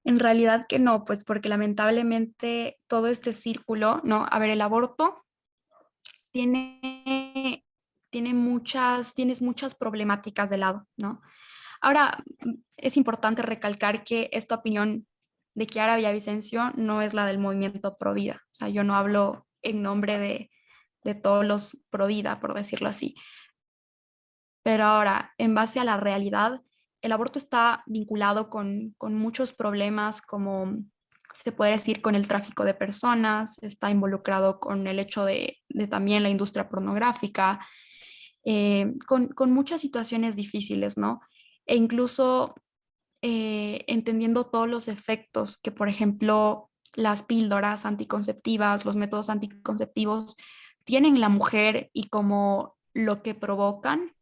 En realidad que no, pues porque lamentablemente todo este círculo, ¿no? A ver, el aborto tiene, tienes muchas problemáticas de lado, ¿no? Ahora, es importante recalcar que esta opinión de Chiara Villavicencio no es la del movimiento Provida. O sea, yo no hablo en nombre de todos los Provida, por decirlo así. Pero ahora, en base a la realidad, el aborto está vinculado con muchos problemas, como se puede decir, con el tráfico de personas, está involucrado con el hecho de también la industria pornográfica, con muchas situaciones difíciles, ¿no? E incluso entendiendo todos los efectos que, por ejemplo, las píldoras anticonceptivas, los métodos anticonceptivos tienen en la mujer y como lo que provocan,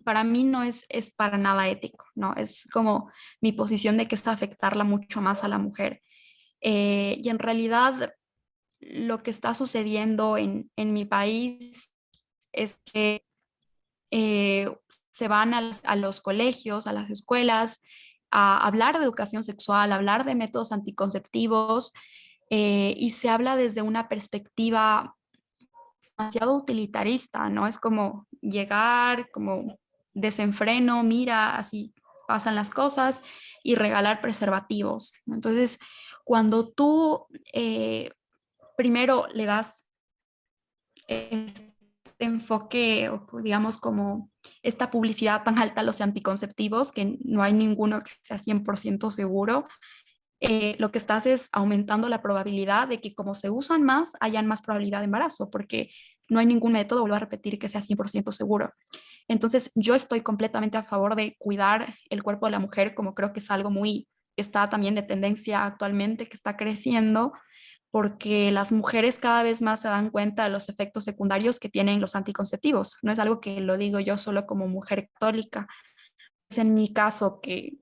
para mí no es para nada ético, ¿no? Es como mi posición de que es afectarla mucho más a la mujer. Y en realidad lo que está sucediendo en mi país es que eh, se van a los colegios, a las escuelas, a hablar de educación sexual, a hablar de métodos anticonceptivos, y se habla desde una perspectiva demasiado utilitarista, ¿no? Es como llegar, como desenfreno, mira, así pasan las cosas y regalar preservativos, ¿no? Entonces, cuando tú primero le das este enfoque, o digamos como esta publicidad tan alta a los anticonceptivos, que no hay ninguno que sea 100% seguro, lo que estás es aumentando la probabilidad de que como se usan más, hayan más probabilidad de embarazo, porque no hay ningún método, vuelvo a repetir, que sea 100% seguro. Entonces, yo estoy completamente a favor de cuidar el cuerpo de la mujer, como creo que es algo muy, que está también de tendencia actualmente, que está creciendo, porque las mujeres cada vez más se dan cuenta de los efectos secundarios que tienen los anticonceptivos. No es algo que lo digo yo solo como mujer católica. Es en mi caso que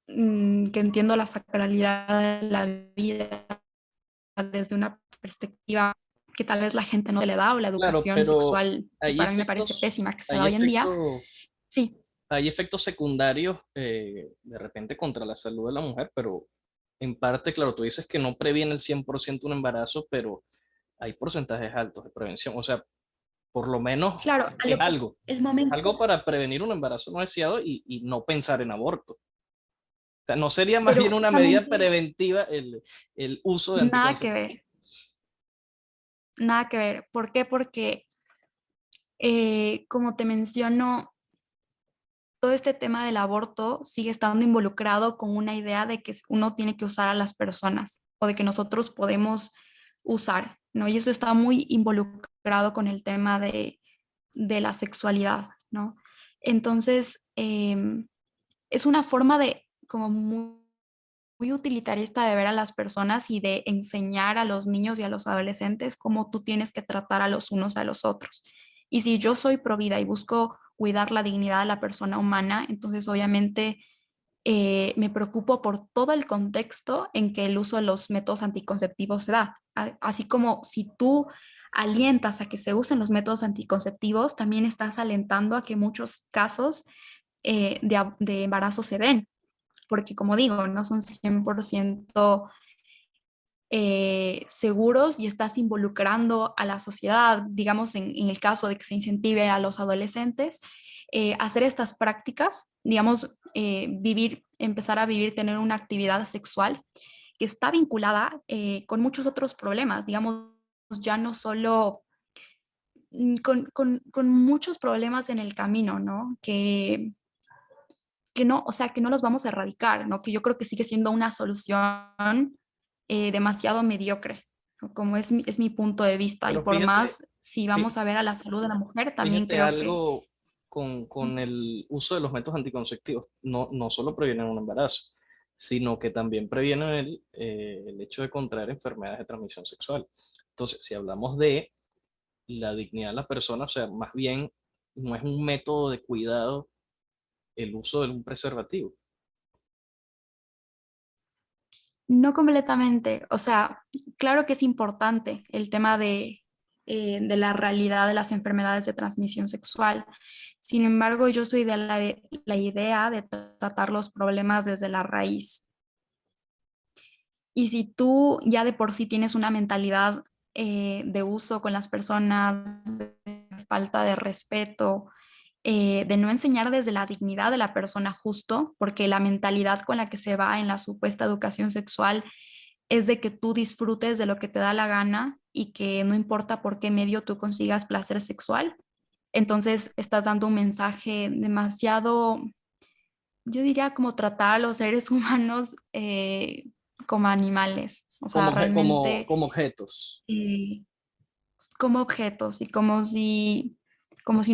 entiendo la sacralidad de la vida desde una perspectiva que tal vez la gente no le da, o la Claro, educación pero sexual que hay para mí me parece efectos, pésima que se da hay hoy en día. efectos, Sí, hay efectos secundarios de repente contra la salud de la mujer, pero en parte, claro, tú dices que no previene el 100% un embarazo, pero hay porcentajes altos de prevención. O sea, por lo menos claro, a es lo que algo. el Es momento, algo para prevenir un embarazo no deseado y no pensar en aborto. O sea, no sería más pero bien una medida justamente preventiva el uso de nada que anticonceptivos. ver, nada que ver. ¿Por qué? Porque, como te menciono, todo este tema del aborto sigue estando involucrado con una idea de que uno tiene que usar a las personas o de que nosotros podemos usar, ¿no? Y eso está muy involucrado con el tema de la sexualidad, ¿no? Entonces, es una forma de como muy utilitarista de ver a las personas y de enseñar a los niños y a los adolescentes cómo tú tienes que tratar a los unos a los otros. Y si yo soy pro vida y busco cuidar la dignidad de la persona humana, entonces obviamente me preocupo por todo el contexto en que el uso de los métodos anticonceptivos se da. Así como si tú alientas a que se usen los métodos anticonceptivos, también estás alentando a que muchos casos de embarazo se den, porque como digo, no son 100% seguros y estás involucrando a la sociedad, digamos, en el caso de que se incentive a los adolescentes hacer estas prácticas, digamos, empezar a vivir, tener una actividad sexual que está vinculada con muchos otros problemas, digamos, ya no solo con muchos problemas en el camino, ¿no? Que no, o sea, que no los vamos a erradicar, ¿no? Que yo creo que sigue siendo una solución demasiado mediocre, ¿no? Como es mi punto de vista. Y Pero por fíjate, más, si fí- vamos a ver a la salud de la mujer, también fíjate creo que algo con el uso de los métodos anticonceptivos. No solo previenen un embarazo, sino que también previenen el hecho de contraer enfermedades de transmisión sexual. Entonces, si hablamos de la dignidad de la persona, o sea, más bien no es un método de cuidado el uso de un preservativo. no completamente, o sea, claro que es importante el tema de la realidad de las enfermedades de transmisión sexual. Sin embargo, yo soy de la idea de tratar los problemas desde la raíz. Y si tú ya de por sí tienes una mentalidad de uso con las personas, de falta de respeto, de no enseñar desde la dignidad de la persona justo, porque la mentalidad con la que se va en la supuesta educación sexual es de que tú disfrutes de lo que te da la gana y que no importa por qué medio tú consigas placer sexual. Entonces estás dando un mensaje demasiado, yo diría, como tratar a los seres humanos como animales, o sea, realmente Como objetos. eh, como objetos y como si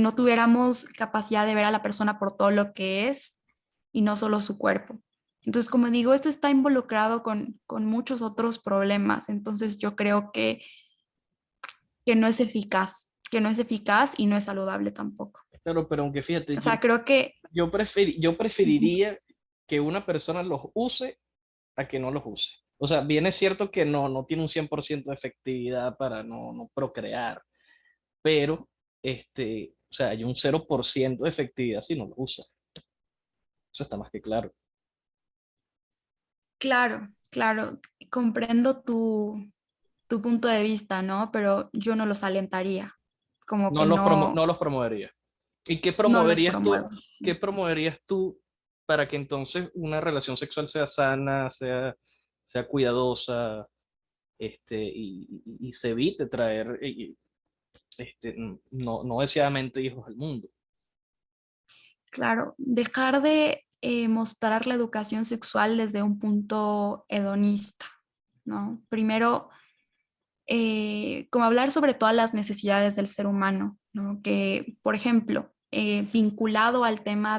no tuviéramos capacidad de ver a la persona por todo lo que es y no solo su cuerpo. Entonces, como digo, esto está involucrado con muchos otros problemas, entonces yo creo que no es eficaz, que no es eficaz y no es saludable tampoco. Claro, pero aunque fíjate, O sea, creo que yo preferiría que una persona los use a que no los use. O sea, bien es cierto que no tiene un 100% de efectividad para no procrear, pero o sea, hay un 0% de efectividad si no lo usa. Eso está más que claro. claro, claro, comprendo tu punto de vista, ¿no? Pero yo no los alentaría, como que No no, los promovería. ¿Y no los promuevo. qué promoverías tú para que entonces una relación sexual sea sana, sea cuidadosa, y se evite traer no deseadamente hijos al mundo? Claro, dejar de mostrar la educación sexual desde un punto hedonista, ¿no? Primero, como hablar sobre todas las necesidades del ser humano, ¿no? Que, por ejemplo, vinculado al tema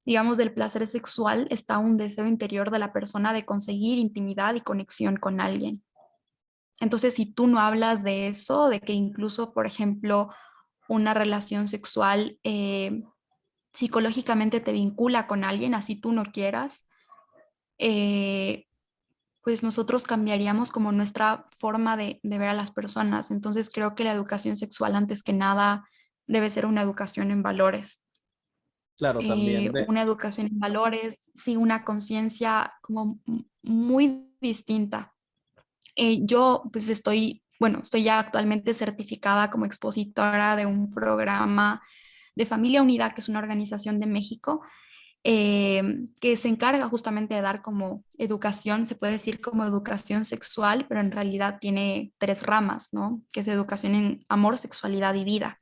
digamos, del placer sexual está un deseo interior de la persona de conseguir intimidad y conexión con alguien. Entonces, si tú no hablas de eso, de que incluso, por ejemplo, una relación sexual psicológicamente te vincula con alguien, así tú no quieras, eh, pues nosotros cambiaríamos como nuestra forma de ver a las personas. Entonces, creo que la educación sexual, antes que nada, debe ser una educación en valores. Claro, también Una educación en valores, sí, una conciencia como muy distinta. Yo pues estoy ya actualmente certificada como expositora de un programa de Familia Unida, que es una organización de México, que se encarga justamente de dar como educación, se puede decir como educación sexual, pero en realidad tiene tres ramas, ¿no? Que es educación en amor, sexualidad y vida.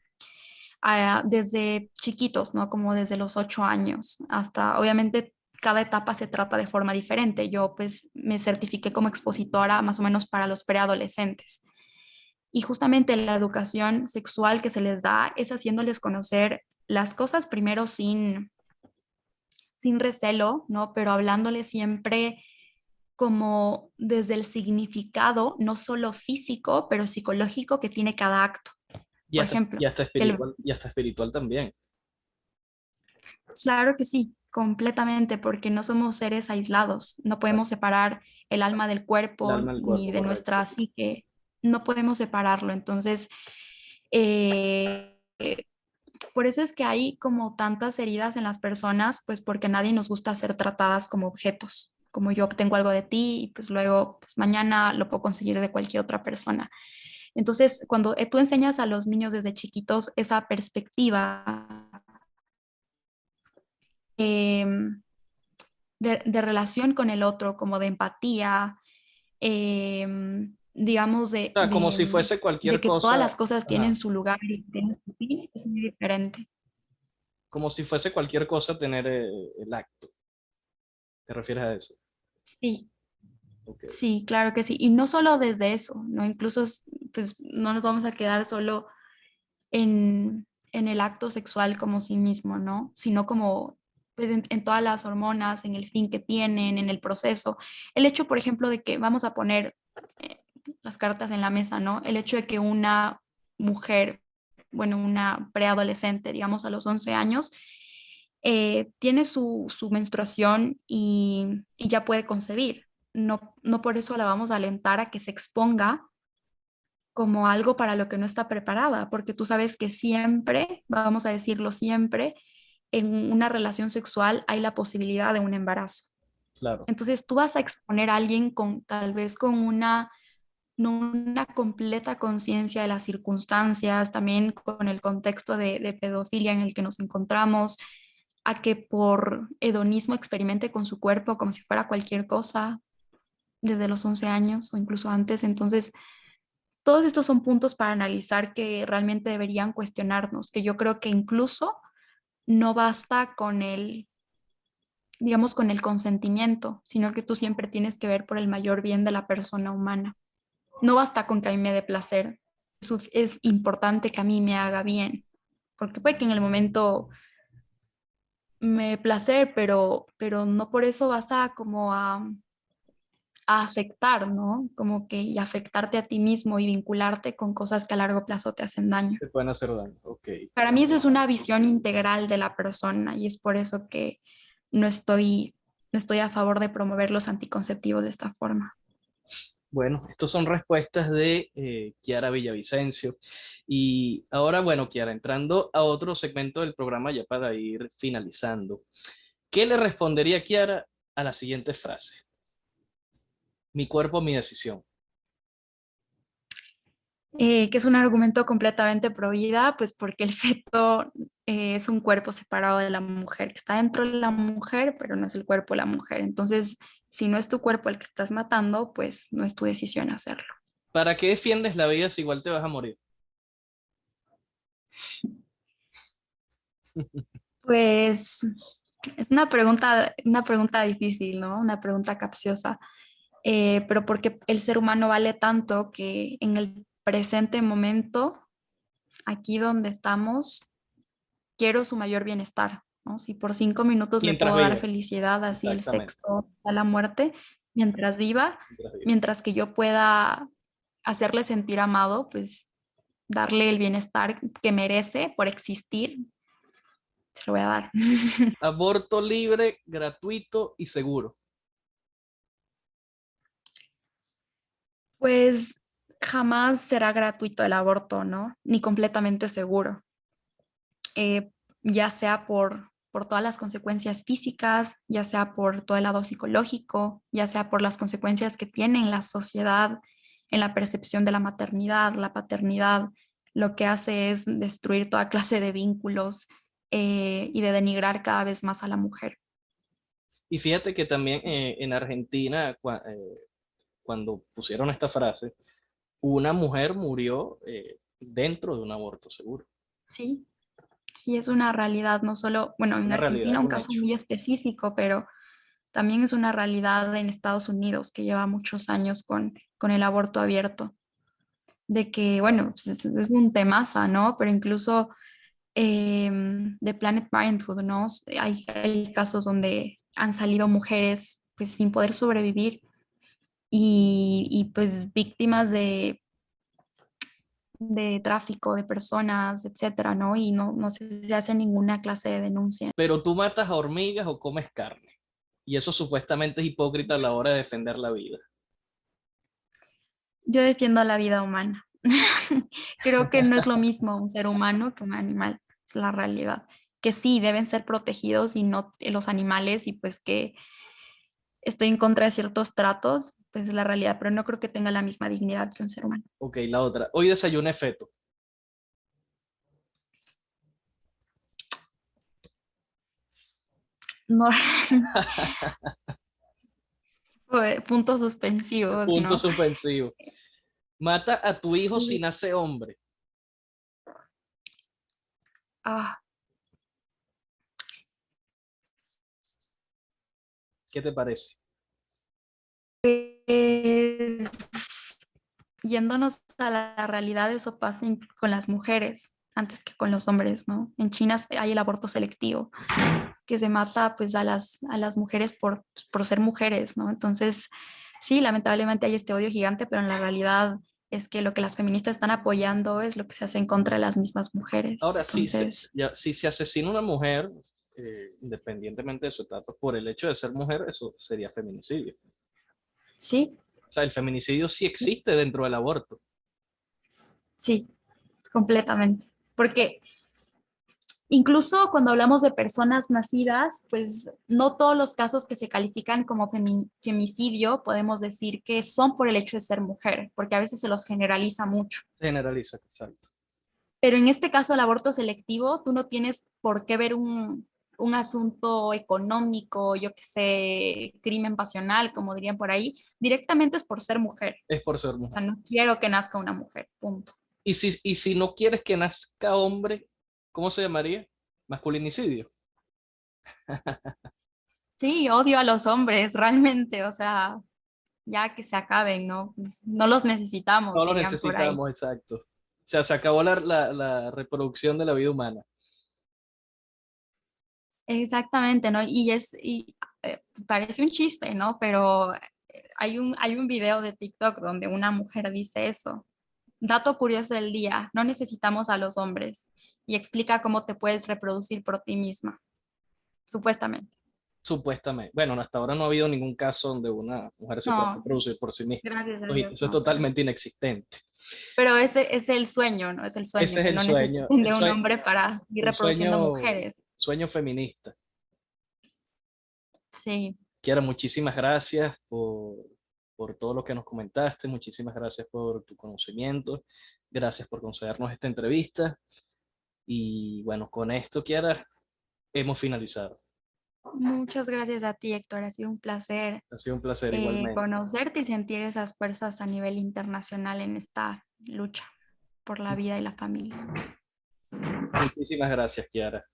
Desde chiquitos, ¿no? Como desde los 8 años hasta, obviamente, cada etapa se trata de forma diferente. Yo pues me certifiqué como expositora más o menos para los preadolescentes. Y justamente la educación sexual que se les da es haciéndoles conocer las cosas primero sin recelo, ¿no? Pero hablándoles siempre como desde el significado, no solo físico, pero psicológico que tiene cada acto. Por ejemplo, que y hasta espiritual también. claro que sí, completamente, porque no somos seres aislados, no podemos separar el alma del El cuerpo alma del ni cuerpo, de nuestra correcto. psique, no podemos separarlo. Entonces, eh, eh, por eso es que hay como tantas heridas en las personas, pues porque a nadie nos gusta ser tratadas como objetos, como yo obtengo algo de ti y pues luego pues mañana lo puedo conseguir de cualquier otra persona. Entonces, cuando tú enseñas a los niños desde chiquitos esa perspectiva, em, de relación con el otro, como de empatía, digamos, O sea, como si fuese de cualquier que todas cosa, las cosas tienen ajá, su lugar y tienen su fin, es muy diferente. como si fuese cualquier cosa tener el acto. ¿Te refieres a eso? Sí, Ok, sí, claro que sí. Y no solo desde eso, ¿no? Incluso, pues, no nos vamos a quedar solo en el acto sexual como sí mismo, ¿no? Sino como pues, en todas las hormonas, en el fin que tienen, en el proceso. El hecho, por ejemplo, de que vamos a poner eh, las cartas en la mesa, ¿no? El hecho de que una mujer, bueno, una preadolescente, digamos a los 11 años, tiene su menstruación y ya puede concebir. No, no por eso la vamos a alentar a que se exponga como algo para lo que no está preparada, porque tú sabes que siempre, vamos a decirlo siempre, en una relación sexual hay la posibilidad de un embarazo. claro. Entonces tú vas a exponer a alguien con tal vez con no una completa conciencia de las circunstancias, también con el contexto de pedofilia en el que nos encontramos, a que por hedonismo experimente con su cuerpo como si fuera cualquier cosa desde los 11 años o incluso antes. Entonces, todos estos son puntos para analizar que realmente deberían cuestionarnos, que yo creo que incluso no basta con digamos, con el consentimiento, sino que tú siempre tienes que ver por el mayor bien de la persona humana. No basta con que a mí me dé placer, es importante que a mí me haga bien, porque puede que en el momento me dé placer, pero no por eso vas a como a afectar, ¿no? Como que y afectarte a ti mismo y vincularte con cosas que a largo plazo te hacen daño. Te pueden hacer daño. Ok. Para mí eso es una visión integral de la persona y es por eso que no estoy, no estoy a favor de promover los anticonceptivos de esta forma. Bueno, estas son respuestas de Kiara Villavicencio. Y ahora, bueno, Kiara, entrando a otro segmento del programa ya para ir finalizando, ¿qué le respondería Kiara a la siguiente frase? Mi cuerpo, mi decisión. Que es un argumento completamente pro vida, pues porque el feto es un cuerpo separado de la mujer, que está dentro de la mujer, pero no es el cuerpo de la mujer. Entonces, si no es tu cuerpo el que estás matando, pues no es tu decisión hacerlo. ¿Para qué defiendes la vida si igual te vas a morir? Pues es una pregunta difícil, ¿no? Una pregunta capciosa. Pero porque el ser humano vale tanto que en el presente momento, aquí donde estamos, quiero su mayor bienestar. ¿no? Si por 5 minutos le Mientras puedo dar vive, felicidad, así el exactamente. sexto a la muerte, mientras viva, Mientras vive. mientras que yo pueda hacerle sentir amado, pues darle el bienestar que merece por existir, se lo voy a dar. Aborto libre, gratuito y seguro. Pues jamás será gratuito el aborto, ¿no? Ni completamente seguro. Ya sea por todas las consecuencias físicas, ya sea por todo el lado psicológico, ya sea por las consecuencias que tiene en la sociedad, en la percepción de la maternidad, la paternidad, lo que hace es destruir toda clase de vínculos y de denigrar cada vez más a la mujer. Y fíjate que también en Argentina, cuando pusieron esta frase, una mujer murió dentro de un aborto seguro. Sí, sí es una realidad, no solo, bueno, en Una realidad, Argentina es un un caso hecho. muy específico, pero también es una realidad en Estados Unidos que lleva muchos años con el aborto abierto, de que, bueno, pues es un temaza, ¿no? Pero incluso de Planet Parenthood, ¿no? Hay casos donde han salido mujeres pues sin poder sobrevivir y pues víctimas de tráfico de personas, etcétera, ¿no? Y no se hace ninguna clase de denuncia. Pero tú matas a hormigas o comes carne. Y eso supuestamente es hipócrita a la hora de defender la vida. Yo defiendo la vida humana. Creo que no es lo mismo un ser humano que un animal, es la realidad. Que sí, deben ser protegidos y no los animales y pues que estoy en contra de ciertos tratos, pues es la realidad, pero no creo que tenga la misma dignidad que un ser humano. Ok, la otra. Hoy desayuné feto. No, puntos suspensivos, Punto ¿no? suspensivo. Mata a tu hijo si Sí. nace hombre. Ah, ¿Qué te parece? pues, yéndonos a la realidad, eso pasa con las mujeres antes que con los hombres, ¿no? En China hay el aborto selectivo, que se mata pues a las mujeres por ser mujeres, ¿no? Entonces, sí, lamentablemente hay este odio gigante, pero en la realidad es que lo que las feministas están apoyando es lo que se hace en contra de las mismas mujeres. Ahora, Entonces, si se asesina una mujer, independientemente de su estatus, por el hecho de ser mujer, eso sería feminicidio. sí, O sea, el feminicidio sí existe dentro del aborto. sí, completamente. Porque incluso cuando hablamos de personas nacidas, pues no todos los casos que se califican como femicidio podemos decir que son por el hecho de ser mujer, porque a veces se los generaliza mucho. Se generaliza, exacto. Pero en este caso, el aborto selectivo, tú no tienes por qué ver un asunto económico, yo qué sé, crimen pasional, como dirían por ahí, directamente es por ser mujer. Es por ser O sea, mujer. no quiero que nazca una mujer, punto. Y si no quieres que nazca hombre, ¿cómo se llamaría? Masculinicidio. Sí, odio a los hombres, realmente, o sea, ya que se acaben, ¿no? Pues, no los necesitamos, No lo dirían por ahí. necesitamos, exacto. O sea, se acabó la reproducción de la vida humana. Exactamente, ¿no? Parece un chiste, ¿no? Pero hay un video de TikTok donde una mujer dice eso. Dato curioso del día, no necesitamos a los hombres. Y explica cómo te puedes reproducir por ti misma, supuestamente. Supuestamente. Bueno, hasta ahora no ha habido ningún caso donde una mujer se pueda No, reproducir por sí misma. gracias a Oye, Dios, eso es no, totalmente inexistente. pero ese es el sueño, ¿no? Es el Ese sueño, es que no necesiten de un hombre para ir el reproduciendo sueño, mujeres. sueño feminista. Sí, Kiara, muchísimas gracias por todo lo que nos comentaste, muchísimas gracias por tu conocimiento, gracias por concedernos esta entrevista. Y bueno, con esto, Kiara, hemos finalizado. muchas gracias a ti, Héctor. Ha sido un placer Ha sido un placer igualmente. conocerte y sentir esas fuerzas a nivel internacional en esta lucha por la vida y la familia. Muchísimas gracias, Kiara.